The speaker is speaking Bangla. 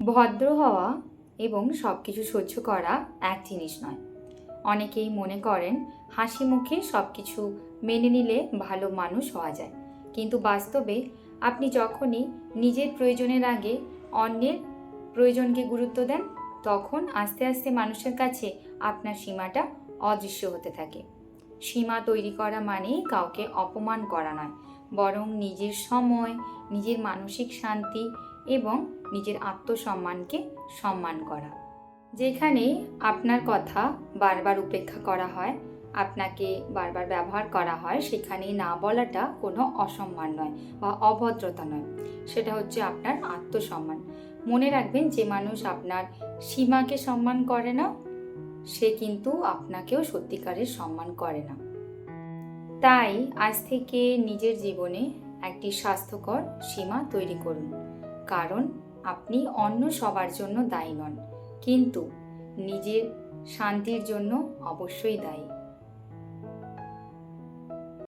ভদ্র হওয়া এবং সব কিছু সহ্য করা এক জিনিস নয়। অনেকেই মনে করেন হাসি মুখে সব কিছু মেনে নিলে ভালো মানুষ হওয়া যায়, কিন্তু বাস্তবে আপনি যখনই নিজের প্রয়োজনের আগে অন্যের প্রয়োজনকে গুরুত্ব দেন, তখন আস্তে আস্তে মানুষের কাছে আপনার সীমাটা অদৃশ্য হতে থাকে। সীমা তৈরি করা মানেই কাউকে অপমান করা নয়, বরং নিজের সময়, নিজের মানসিক শান্তি এবং নিজের আত্মসম্মানকে সম্মান করা। যেখানে আপনার কথা বারবার উপেক্ষা করা হয়, আপনাকে বারবার ব্যবহার করা হয়, সেখানে না বলাটা কোনো অসম্মান নয় বা অভদ্রতা নয়, সেটা হচ্ছে আপনার আত্মসম্মান। মনে রাখবেন, যে মানুষ আপনার সীমাকে সম্মান করে না, সে কিন্তু আপনাকেও সত্যিকারের সম্মান করে না। তাই আজ থেকে নিজের জীবনে একটি স্বাস্থ্যকর সীমা তৈরি করুন, কারণ আপনি অন্য সবার জন্য দায়ী নন, কিন্তু নিজের শান্তির জন্য অবশ্যই দায়ী।